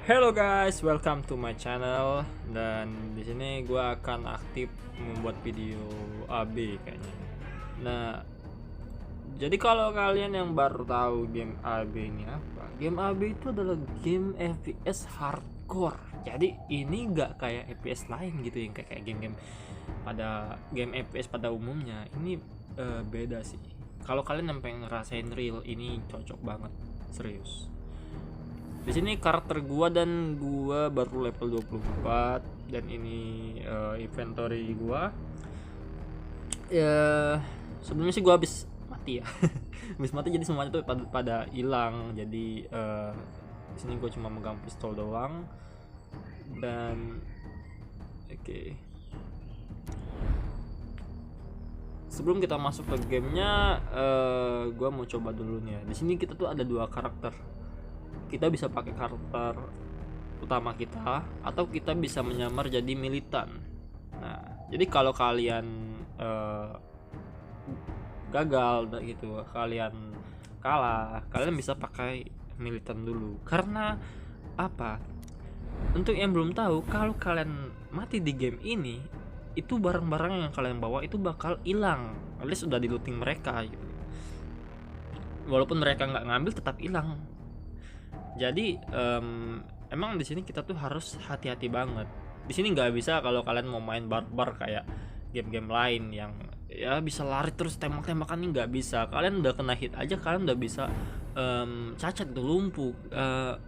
Hello guys, welcome to my channel. Dan di sini gue akan aktif membuat video AB kayaknya. Nah, jadi kalau kalian yang baru tahu game AB ini apa, game AB itu adalah game FPS hardcore. Jadi ini nggak kayak FPS lain gitu yang kayak game-game pada game FPS pada umumnya. Ini beda sih. Kalau kalian sampai ngerasain real, ini cocok banget, serius. Di sini karakter gua dan gua baru level 24 dan ini inventory gua. Ya, sebelumnya sih gua habis mati ya. Habis mati jadi semuanya tuh pada hilang. Jadi di sini gua cuma megang pistol doang dan oke. Sebelum kita masuk ke gamenya, gua mau coba dulu nih ya. Di sini kita tuh ada dua karakter. Kita bisa pakai karakter utama kita atau kita bisa menyamar jadi militan. Nah, jadi kalau kalian gagal gitu, kalian kalah, kalian bisa pakai militan dulu. Karena apa? Untuk yang belum tahu, kalau kalian mati di game ini, itu barang-barang yang kalian bawa itu bakal hilang, alias sudah di looting mereka gitu. Walaupun mereka nggak ngambil tetap hilang. Jadi emang di sini kita tuh harus hati-hati banget. Di sini nggak bisa kalau kalian mau main barbar kayak game-game lain yang ya bisa lari terus tembak-tembakan, ini nggak bisa. Kalian udah kena hit aja kalian udah bisa cacat tuh, lumpuh,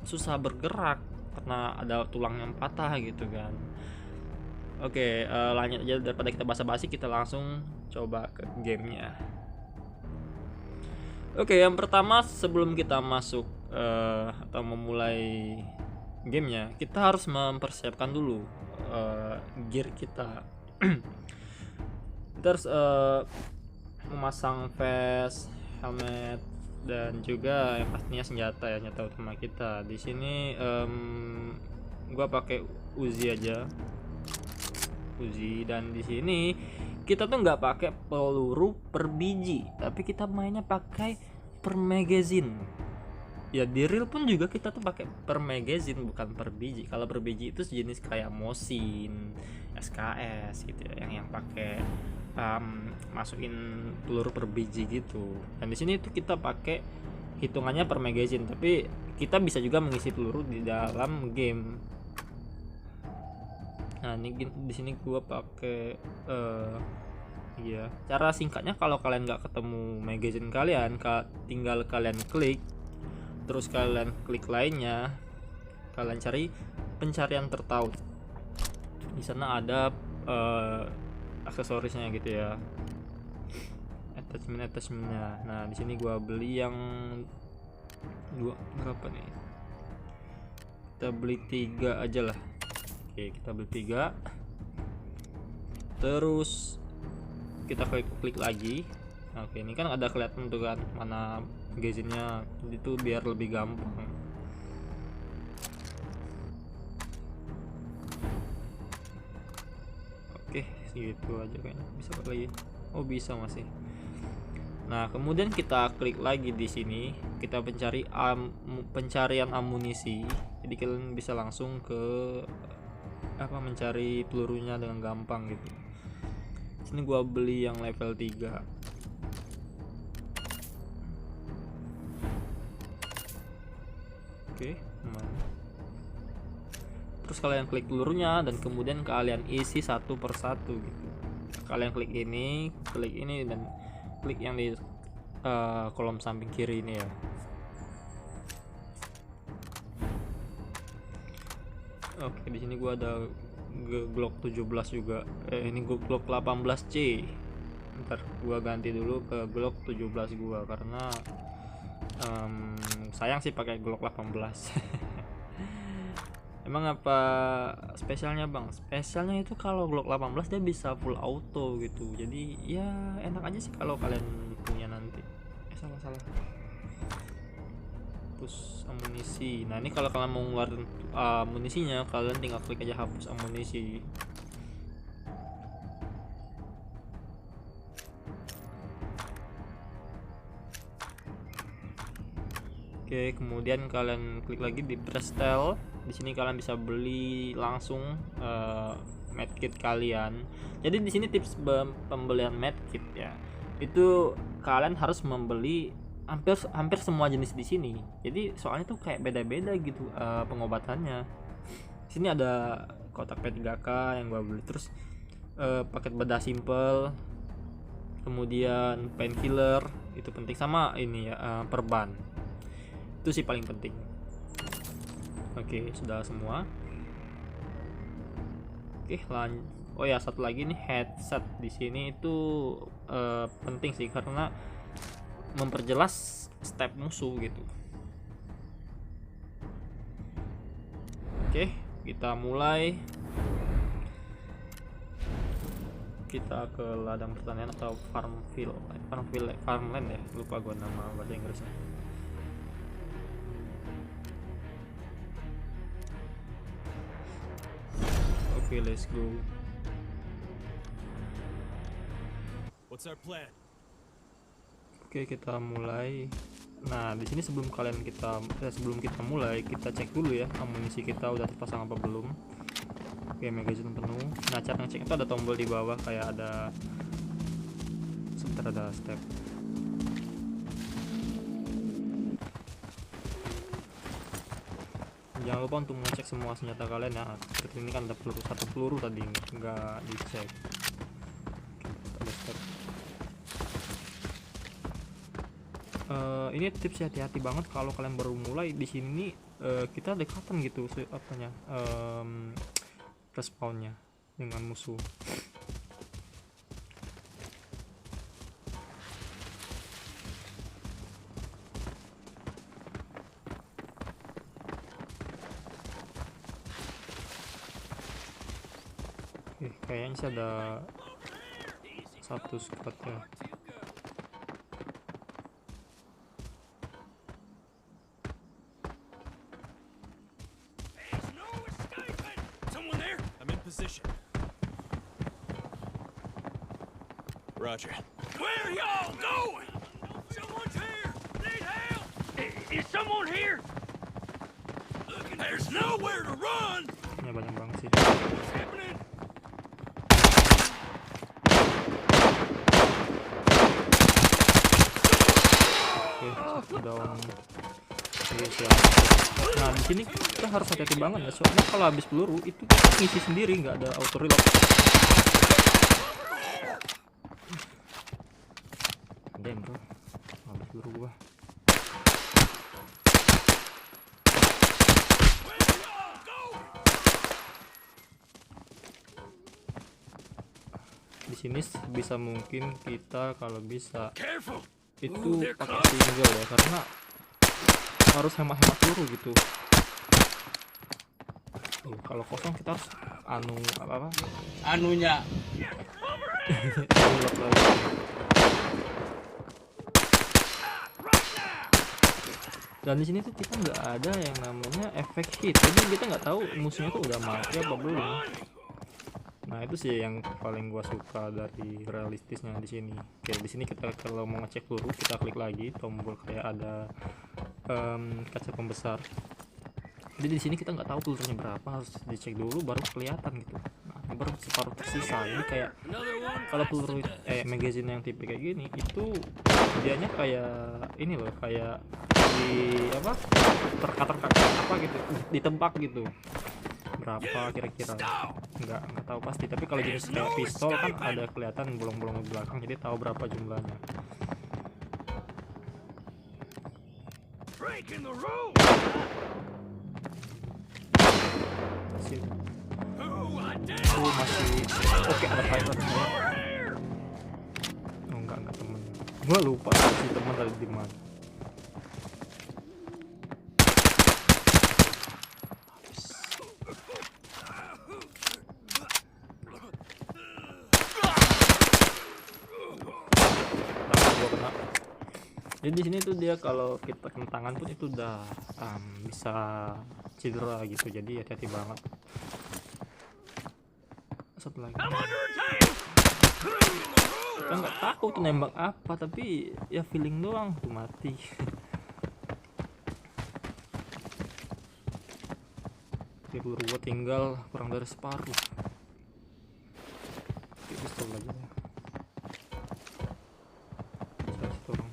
susah bergerak karena ada tulang yang patah gitu kan. Oke, lanjut aja daripada kita basa-basi, kita langsung coba ke gamenya. Oke, yang pertama sebelum kita masuk atau memulai gamenya, kita harus mempersiapkan dulu gear kita. Kita harus memasang vest, helmet, dan juga yang pastinya senjata ya, senjata utama kita. Di sini gua pakai Uzi aja, Uzi, dan di sini kita tuh nggak pakai peluru per biji, tapi kita mainnya pakai per magazine. Ya di real pun juga kita tuh pakai per magazine bukan per biji. Kalau per biji itu sejenis kayak Mosin, SKS gitu ya, yang pakai masukin peluru per biji gitu. Dan di sini tuh kita pakai hitungannya per magazine, tapi kita bisa juga mengisi peluru di dalam game. Nah, ini di sini gua pakai iya, cara singkatnya kalau kalian nggak ketemu magazine kalian, tinggal kalian klik, terus kalian klik lainnya, kalian cari pencarian tertaut. Di sana ada aksesorisnya gitu ya, attachmentnya. Nah, di sini gua beli yang dua, berapa nih? Kita beli 3 aja lah. Oke, kita beli 3. Terus kita klik lagi. Oke, ini kan ada kelihatan tuh kan mana magazinnya, itu biar lebih gampang. Oke, segitu aja kayaknya. Bisa lagi. Oh, bisa masih. Nah, kemudian kita klik lagi di sini, kita mencari pencarian amunisi. Jadi kalian bisa langsung ke mencari pelurunya dengan gampang gitu. Sini gua beli yang level 3. Oke, terus kalian klik pelurunya dan kemudian kalian isi satu persatu gitu. Kalian klik ini, dan klik yang di kolom samping kiri ini ya. Oke, di sini gua ada Glock 17 juga. Ini Glock 18C. Ntar gua ganti dulu ke Glock 17 gua karena sayang sih pakai Glock 18. Emang apa spesialnya bang? Spesialnya itu kalau Glock 18 dia bisa full auto gitu. Jadi ya enak aja sih kalau kalian punya nanti. Salah. Hapus amunisi. Nah, ini kalau kalian mau ngeluarin amunisinya, kalian tinggal klik aja hapus amunisi. Oke, Oke, kemudian kalian klik lagi di Prestel. Di sini kalian bisa beli langsung medkit kalian. Jadi di sini tips pembelian medkit ya. Itu kalian harus membeli hampir semua jenis di sini. Jadi soalnya tuh kayak beda-beda gitu pengobatannya. Di sini ada kotak P3K yang gua beli, terus paket bedah simple, kemudian painkiller itu penting, sama ini ya perban. Itu sih paling penting. Oke, sudah semua. Oke, lanjut. Oh ya, satu lagi nih, headset di sini itu penting sih karena memperjelas step musuh gitu. Oke, kita mulai. Kita ke ladang pertanian atau farmland ya, lupa gua nama bahasa Inggrisnya. Oke, let's go. What's our plan? Oke, kita mulai. Nah, di sini sebelum kita mulai, kita cek dulu ya amunisi kita udah terpasang apa belum. Oke, magazine penuh. Nah, cara ngecek itu ada tombol di bawah, kayak ada sebentar, ada step. Jangan lupa untuk mengecek semua senjata kalian ya. Seperti ini kan ada satu peluru tadi nggak dicek. Oke, ada step. Ini tips hati-hati banget kalau kalian baru mulai di sini. Kita dekatan gitu apanya respawnnya dengan musuh. Oke, kayaknya sih ada satu squad ya. Roger. Where are y'all going? Someone's here. Need help. Is someone here? There's nowhere to run. Ya, banyak banget sih. What's happening? Oke, down. Yes, ya. Nah, di sini kita harus hati-hati banget ya, soalnya kalau habis peluru itu kita ngisi sendiri, nggak ada auto reload. Damn bro, habis peluru gua. Di sini bisa mungkin kita kalau bisa itu pakai single ya, karena harus hemat-hemat peluru gitu. Kalau kosong kita harus anunya. Dan di sini tuh kita nggak ada yang namanya efek hit, jadi kita nggak tahu musuhnya tuh udah mati apa belum. Nah, itu sih yang paling gua suka dari realistisnya di sini. Oke, di sini kita kalau mau ngecek peluru kita klik lagi tombol kayak ada kaca pembesar. Jadi di sini kita nggak tahu pelurunya berapa, harus dicek dulu baru kelihatan gitu. Nah, baru separuh tersisa. Ini kayak kalau peluru magazine yang tipe kayak gini itu dianya kayak ini loh, kayak di terkata apa gitu, ditebak gitu. Berapa kira-kira? Nggak tahu pasti, tapi kalau jenis kayak pistol kan ada kelihatan bolong-bolong di belakang, jadi tahu berapa jumlahnya. Masih oke, ada fighter. Oh enggak temen, gua lupa si teman tadi di mana. Jadi di sini tuh dia kalau kita kena tangan pun itu udah bisa cedera gitu, jadi hati-hati banget. Satu lagi. Kita nggak tahu tuh nembak apa, tapi ya feeling doang tuh mati. Oke, peluru gua tinggal kurang dari separuh. Oke, pistol lagi ya. Saya tolong.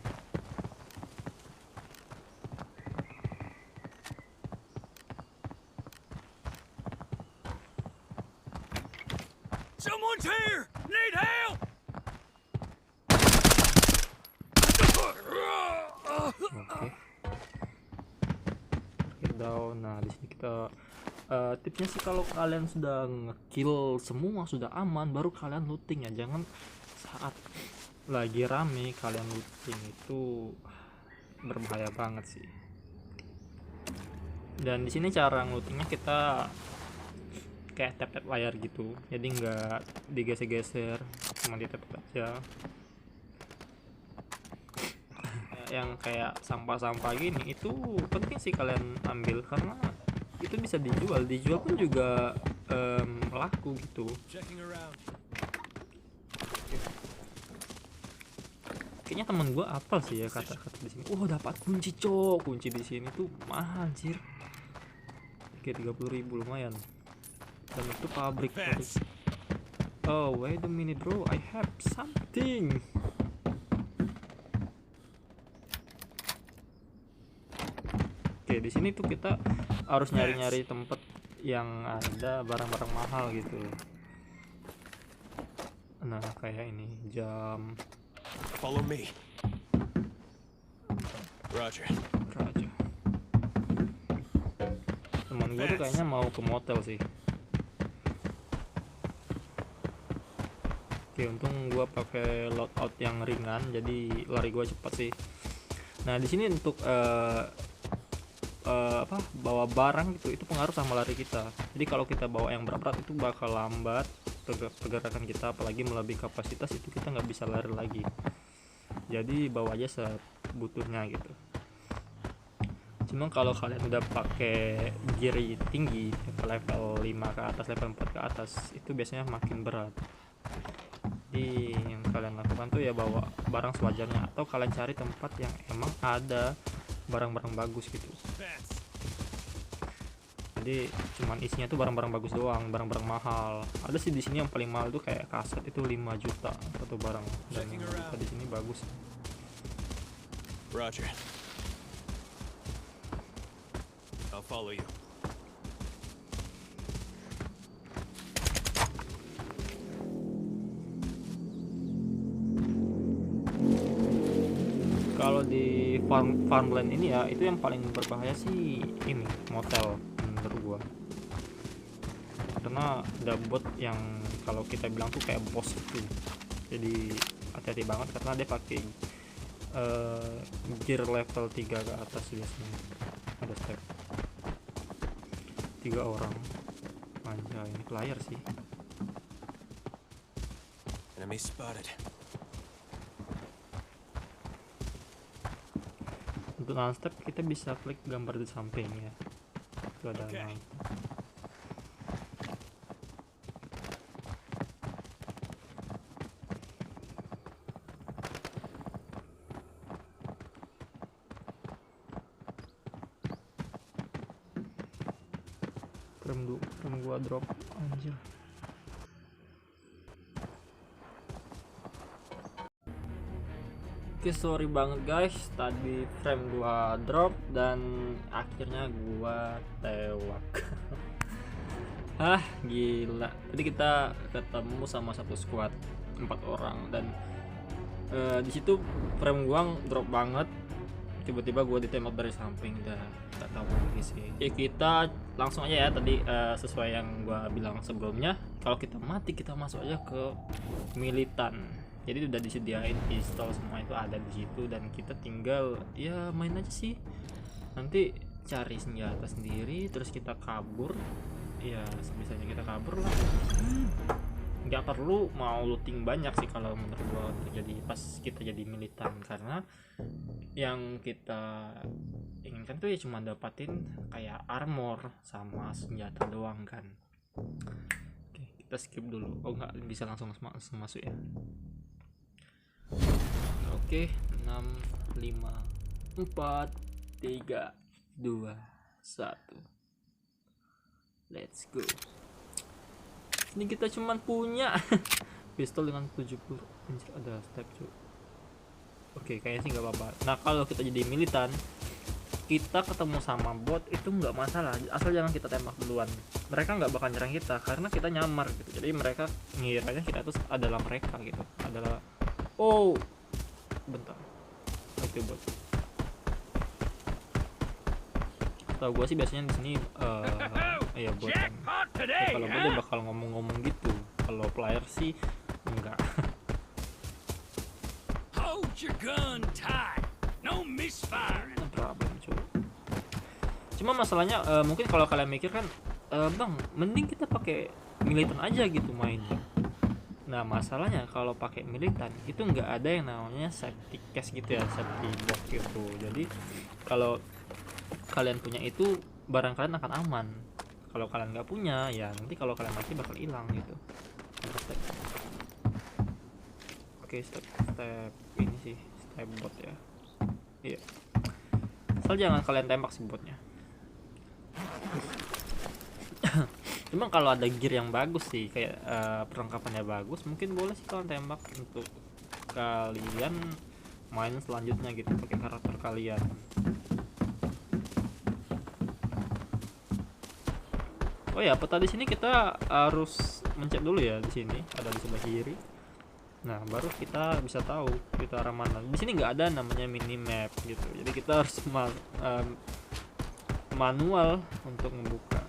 Someone's here! Need help! Oke. Target down. Nah, di sini kita tipsnya sih kalau kalian sudah ngekill semua, sudah aman, baru kalian looting ya. Jangan saat lagi rame kalian looting, itu berbahaya banget sih. Dan di sini cara ngelootingnya kita kayak tap-tap layar gitu, jadi nggak digeser-geser, cuma di tap aja. Yang kayak sampah-sampah gini itu penting sih kalian ambil, karena itu bisa dijual pun juga laku gitu. Checking around. Kayaknya temen gue apal sih ya kata-kata di sini. Oh, dapat kunci cok, kunci di sini tuh mahal anjir. Oke, 30.000 lumayan. Dan itu pabrik. Oh, wait a minute bro, I have something. Oke, di sini tuh kita harus nyari-nyari tempat yang ada barang-barang mahal gitu. Nah, kayak ini jam. Follow me. Roger. Teman gue tuh kayaknya mau ke motel sih. Oke, untung gue pakai loadout yang ringan, jadi lari gue cepat sih. Nah, di sini untuk bawa barang gitu, itu pengaruh sama lari kita. Jadi kalau kita bawa yang berat itu bakal lambat pergerakan kita, apalagi melebihi kapasitas itu kita nggak bisa lari lagi. Jadi bawa aja sebutuhnya gitu. Cuma kalau kalian udah pakai gear tinggi, level 5 ke atas, level 4 ke atas, itu biasanya makin berat. Jadi yang kalian lakukan tuh ya bawa barang sewajarnya, atau kalian cari tempat yang emang ada barang-barang bagus gitu. Jadi cuman isinya tuh barang-barang bagus doang, barang-barang mahal. Ada sih di sini yang paling mahal tuh kayak kaset itu 5 juta satu barang, dan 5 juta di sini bagus. Roger. I'll follow you. Kalau di farmland ini ya, itu yang paling berbahaya sih ini motel menurut gua, karena ada bot yang kalau kita bilang tuh kayak bos gitu. Jadi hati-hati banget karena dia pakai gear level 3 ke atas biasanya. Ada step 3 orang. Anjay, ini player sih. Enemy spotted. Untuk non-step kita bisa klik gambar di samping ya. Itu ada Okay. frame gua drop anjir. Oke, sorry banget guys, tadi frame gua drop dan akhirnya gua tewak. Gila, tadi kita ketemu sama satu squad 4 orang, dan di situ frame gua drop banget. Tiba-tiba gua ditembak dari samping, dan tak tahu lagi sih. Ya kita langsung aja ya, tadi sesuai yang gua bilang sebelumnya, kalau kita mati kita masuk aja ke militan. Jadi udah disediain pistol, semua itu ada di situ, dan kita tinggal ya main aja sih. Nanti cari senjata sendiri, terus kita kabur. Ya sebisanya kita kabur lah. Nggak perlu mau looting banyak sih kalau menurut gua terjadi pas kita jadi militan, karena yang kita inginkan tuh ya cuma dapatin kayak armor sama senjata doang kan. Oke, kita skip dulu. Oh nggak bisa langsung masuk ya. Oke, 6 5 4 3 2 1. Let's go. Ini kita cuman punya pistol dengan 70. Anjir, ada step cuy. Oke, kayaknya sih nggak apa-apa. Nah, kalau kita jadi militan, kita ketemu sama bot itu nggak masalah, asal jangan kita tembak duluan. Mereka nggak bakal nyerang kita karena kita nyamar gitu. Jadi mereka ngiranya kita itu adalah mereka gitu. Adalah oh, bentar. Itu bot. Tahu gue sih biasanya di sini ya bot kan. Jackpot Ya, today, kalau bot dia huh? bakal ngomong-ngomong gitu. Kalau player sih enggak. Hold your gun tight. No misfiring. Problem cuy. Cuma masalahnya mungkin kalau kalian mikir kan bang, mending kita pakai militan aja gitu mainnya. Nah masalahnya kalau pakai militan itu nggak ada yang namanya safety case gitu ya, safety box gitu. Jadi kalau kalian punya itu barang kalian akan aman. Kalau kalian nggak punya ya nanti kalau kalian mati bakal hilang gitu. Oke, step ini sih step bot ya. Iya. Asal jangan kalian tembak si botnya. Cuma kalau ada gear yang bagus sih, kayak perlengkapannya bagus, mungkin boleh sih kalian tembak untuk kalian main selanjutnya gitu pakai karakter kalian. Oh ya, peta di sini kita harus mencet dulu ya, di sini ada di sebelah kiri. Nah, baru kita bisa tahu kita arah mana. Di sini nggak ada namanya minimap gitu. Jadi kita harus manual untuk membuka.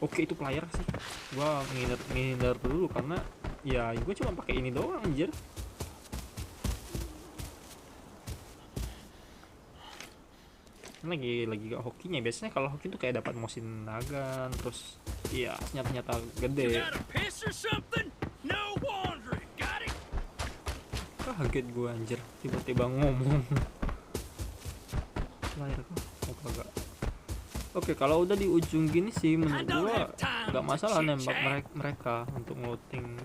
Oke, itu player sih. Gua ngehindar dulu karena ya gue cuma pakai ini doang anjir. Lagi gak hokinya. Biasanya kalau hoki tuh kayak dapat motion naga, terus iya senjata You gede. got a piss or something? No wandering. Got it? Kaget gue anjir, tiba-tiba ngomong. Player kok oh, kagak. Oke, kalau udah di ujung gini sih menurut gua nggak masalah nembak mereka untuk ngeloting.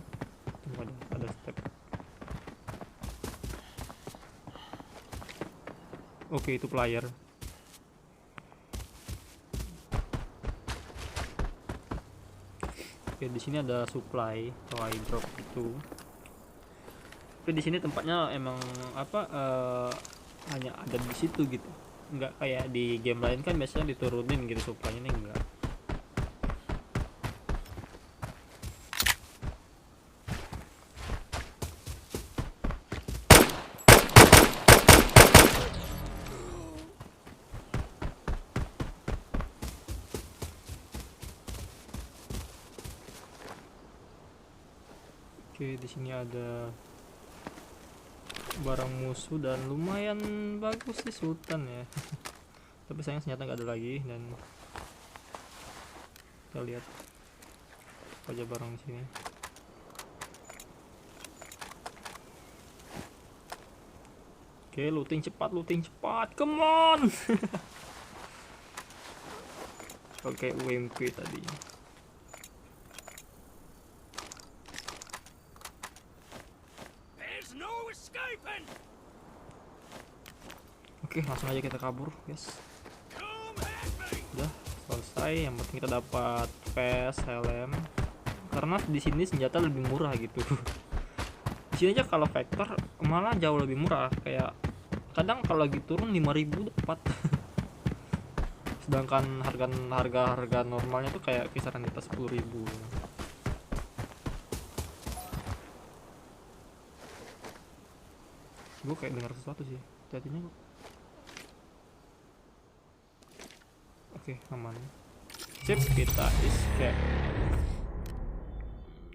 Tunggu, ada step. Oke, itu player. Oke, di sini ada supply atau drop itu. Tapi di sini tempatnya emang apa hanya ada di situ gitu. Nggak kayak di game lain kan biasanya diturunin gitu supply-nya, ini enggak. Oke, di sini ada barang musuh dan lumayan bagus sih sultan ya. Tapi sayang senjata nggak ada lagi. Dan kita lihat apa aja barang di sini. Oke, looting cepat, come on. Oke, UMP tadi. There's no escaping. Oke, langsung aja kita kabur, guys. Come at me. Udah selesai. Yang penting kita dapat vest, helm. Karena di sini senjata lebih murah gitu. Di sini aja kalau vector malah jauh lebih murah. Kayak kadang kalau lagi turun 5.000 dapat. Sedangkan harga normalnya tuh kayak kisaran di atas 10.000. Gue kayak dengar sesuatu sih jadinya. Oke, aman. Sip, kita escape.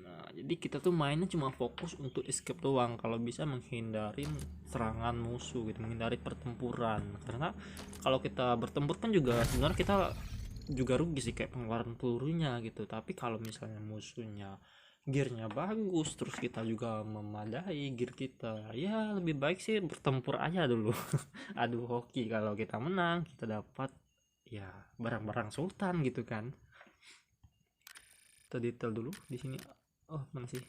Nah, jadi kita tuh mainnya cuma fokus untuk escape doang. Kalau bisa menghindari serangan musuh gitu, menghindari pertempuran. Karena kalau kita bertempur kan juga sebenarnya kita juga rugi sih kayak pengeluaran pelurunya gitu. Tapi kalau misalnya musuhnya gearnya bagus, terus kita juga memadai gear kita, ya lebih baik sih bertempur aja dulu. Aduh hoki kalau kita menang kita dapat ya barang-barang sultan gitu kan. Kita detail dulu di sini. Oh mana sih?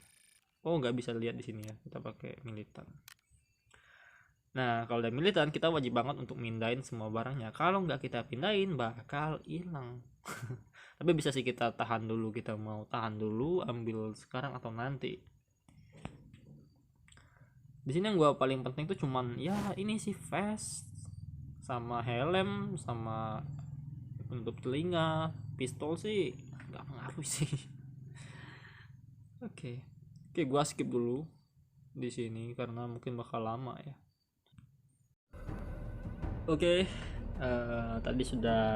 Oh nggak bisa lihat di sini ya, kita pakai militan. Nah, kalau udah militan kita wajib banget untuk mindahin semua barangnya. Kalau nggak kita pindahin bakal hilang. Tapi bisa sih kita tahan dulu, kita mau tahan dulu, ambil sekarang atau nanti. Di sini yang gue paling penting tuh cuman ya ini sih vest sama helm sama penutup telinga. Pistol sih nggak pengaruh sih. Oke, gue skip dulu di sini karena mungkin bakal lama ya. Oke, tadi sudah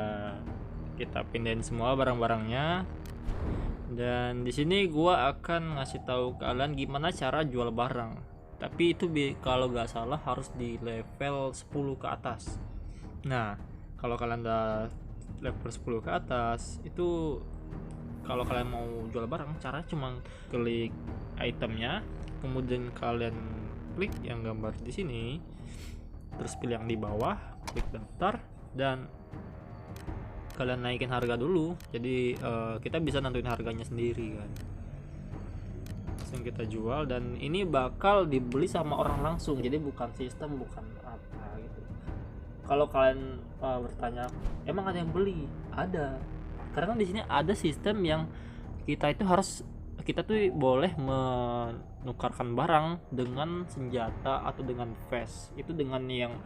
kita pindahin semua barang-barangnya, dan di sini gua akan ngasih tahu kalian gimana cara jual barang. Tapi itu kalau nggak salah harus di level 10 ke atas. Nah, kalau kalian udah level 10 ke atas, itu kalau kalian mau jual barang, cara cuma klik itemnya, kemudian kalian klik yang gambar di sini, terus pilih yang di bawah, klik daftar, dan kalian naikin harga dulu. Jadi kita bisa nentuin harganya sendiri kan, langsung kita jual, dan ini bakal dibeli sama orang langsung, jadi bukan sistem, bukan apa gitu. Kalau kalian bertanya emang ada yang beli, ada, karena di sini ada sistem yang kita tuh boleh menukarkan barang dengan senjata atau dengan vest. Itu dengan yang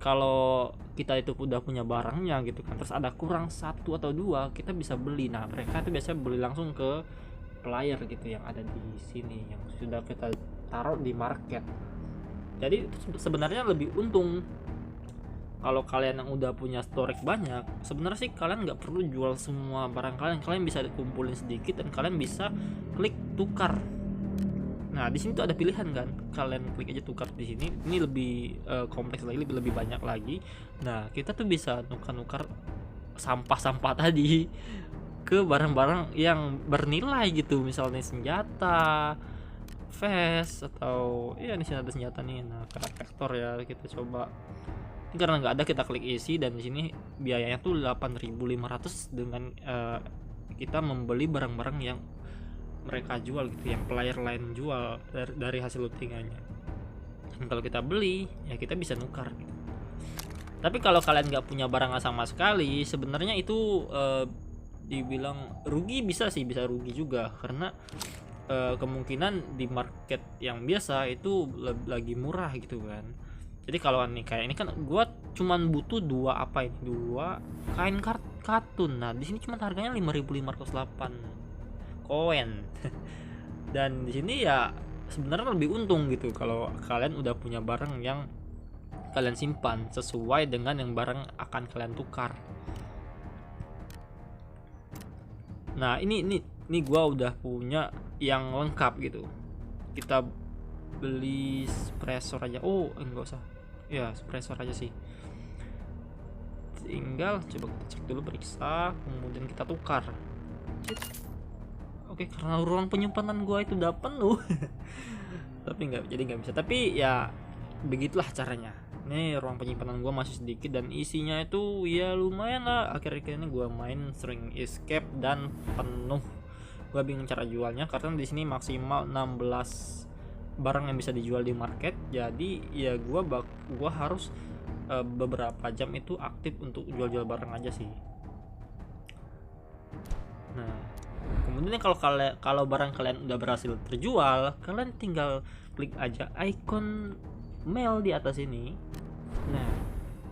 kalau kita itu udah punya barangnya gitu kan, terus ada kurang 1 atau 2, kita bisa beli. Nah, mereka tuh biasanya beli langsung ke player gitu yang ada di sini, yang sudah kita taruh di market. Jadi sebenarnya lebih untung. Kalau kalian yang udah punya storage banyak, sebenarnya sih kalian nggak perlu jual semua barang kalian bisa kumpulin sedikit dan kalian bisa klik tukar. Nah, di sini tuh ada pilihan kan, kalian klik aja tukar di sini. Ini lebih kompleks lagi, lebih banyak lagi. Nah, kita tuh bisa nukar sampah-sampah tadi ke barang-barang yang bernilai gitu, misalnya senjata, vest, atau ya di sini ada senjata nih. Nah, vektor ya, kita coba. Ini karena nggak ada, kita klik isi, dan di sini biayanya tuh 8.500 dengan kita membeli barang-barang yang mereka jual gitu, yang player lain jual dari hasil lootingannya. Dan kalau kita beli ya kita bisa nukar gitu. Tapi kalau kalian nggak punya barang sama sekali, sebenarnya itu dibilang rugi, bisa rugi juga, karena kemungkinan di market yang biasa itu lagi murah gitu kan. Jadi kalau nih kayak ini kan gua cuman butuh 2 kain katun. Nah, di sini cuma harganya 5.508 koin. Dan di sini ya sebenarnya lebih untung gitu kalau kalian udah punya barang yang kalian simpan sesuai dengan yang barang akan kalian tukar. Nah, ini gua udah punya yang lengkap gitu. Kita beli suppressor aja. Enggak usah. Ya, suppressor aja sih. Tinggal coba kita cek dulu, periksa, kemudian kita tukar. Oke, karena ruang penyimpanan gua itu udah penuh. Tapi nggak bisa. Tapi ya begitulah caranya. Ini ruang penyimpanan gua masih sedikit dan isinya itu ya lumayan lah. Akhir-akhir ini gua main sering escape dan penuh. Gua bingung cara jualnya karena di sini maksimal 16 barang yang bisa dijual di market. Jadi ya gua harus beberapa jam itu aktif untuk jual-jual barang aja sih. Nah, kemudian kalau barang kalian udah berhasil terjual, kalian tinggal klik aja icon mail di atas ini. Nah,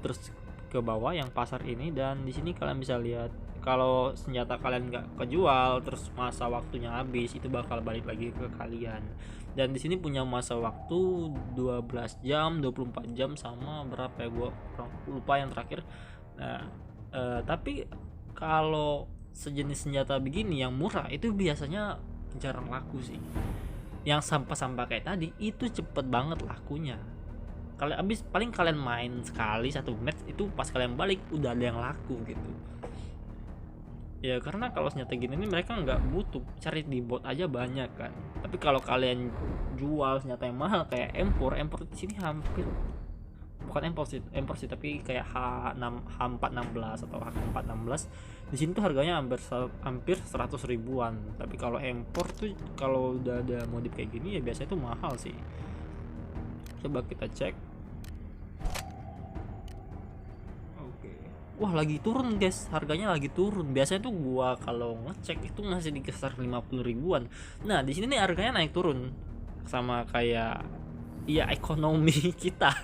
terus ke bawah yang pasar ini, dan di sini kalian bisa lihat kalau senjata kalian nggak kejual, terus masa waktunya habis, itu bakal balik lagi ke kalian. Dan di sini punya masa waktu 12 jam, 24 jam, sama berapa ya, gua lupa yang terakhir. Nah, tapi kalau sejenis senjata begini yang murah itu biasanya jarang laku sih. Yang sampah-sampah kayak tadi itu cepet banget lakunya. Paling kalian main sekali 1 match, itu pas kalian balik udah ada yang laku gitu. Ya karena kalau senjata gini nih mereka nggak butuh cari di bot aja banyak kan. Tapi kalau kalian jual senjata yang mahal kayak M4 di sini hampir, bukan M4 sih, tapi kayak H416 atau H416 di sini tuh harganya hampir 100 ribuan. Tapi kalau M4 tuh kalau udah ada modif kayak gini ya biasanya tuh mahal sih. Coba kita cek. wah lagi turun guys, harganya lagi turun. Biasanya tuh gua kalau ngecek itu masih di kisaran 50 ribuan. Nah di sini nih harganya naik turun sama kayak iya ekonomi kita.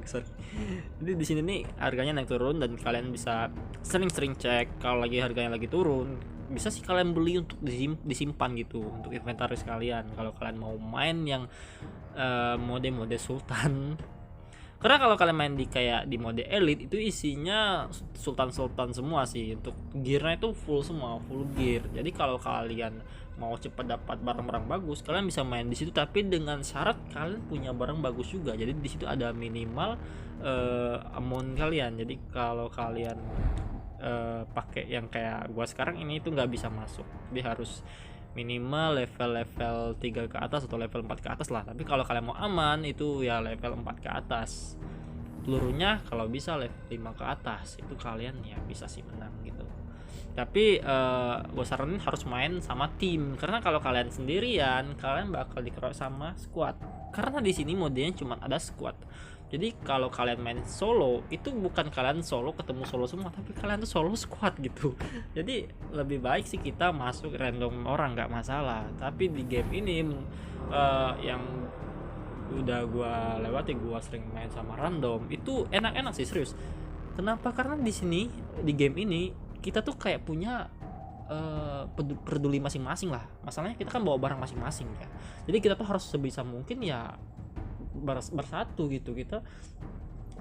Sorry. Jadi di sini nih harganya naik turun dan kalian bisa sering-sering cek kalau lagi harganya lagi turun. Bisa sih kalian beli untuk disimpan gitu untuk inventaris kalian kalau kalian mau main yang mode-mode sultan. Karena kalau kalian main di kayak di mode elite itu isinya sultan-sultan semua sih, untuk gearnya itu full semua, full gear. Jadi kalau kalian mau cepat dapat barang-barang bagus, kalian bisa main di situ, tapi dengan syarat kalian punya barang bagus juga. Jadi di situ ada minimal amount kalian. Jadi kalau kalian pakai yang kayak gua sekarang ini itu nggak bisa masuk. Dia harus minimal level 3 ke atas atau level 4 ke atas lah. Tapi kalau kalian mau aman itu ya level 4 ke atas. Pelurunya kalau bisa level 5 ke atas, itu kalian ya bisa sih menang gitu. Tapi gue saranin harus main sama tim, karena kalau kalian sendirian kalian bakal dikeroyok sama squad. Karena di sini modenya cuma ada squad. Jadi kalau kalian main solo itu bukan kalian solo ketemu solo semua, tapi kalian tuh solo squad gitu. Jadi lebih baik sih kita masuk random orang nggak masalah. Tapi di game ini yang udah gua lewati, gua sering main sama random itu enak-enak sih, serius. Kenapa? Karena di sini di game ini kita tuh kayak punya peduli masing-masing lah. Masalahnya kita kan bawa barang masing-masing ya. Jadi kita tuh harus sebisa mungkin ya bersatu gitu. Kita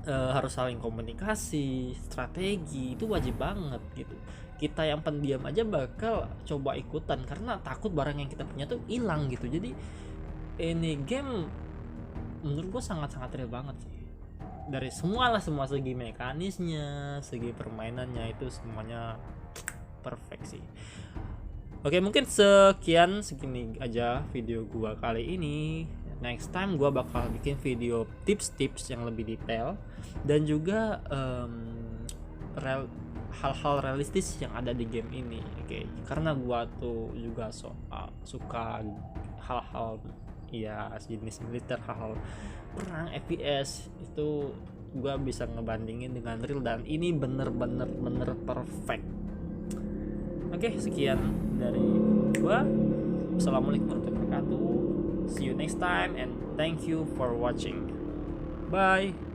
harus saling komunikasi, strategi itu wajib banget gitu. Kita yang pendiam aja bakal coba ikutan karena takut barang yang kita punya tuh hilang gitu. Jadi ini game menurut gue sangat-sangat real banget sih. Dari semua segi mekanisnya, segi permainannya itu semuanya perfect sih. Oke, mungkin segini aja video gua kali ini. Next time gua bakal bikin video tips-tips yang lebih detail dan juga hal-hal realistis yang ada di game ini. Oke, karena gua tuh juga suka hal-hal ya jenis militer, hal-hal perang FPS itu gua bisa ngebandingin dengan real dan ini bener perfect. Oke, sekian dari gua. Assalamualaikum warahmatullahi wabarakatuh. See you next time and thank you for watching. Bye.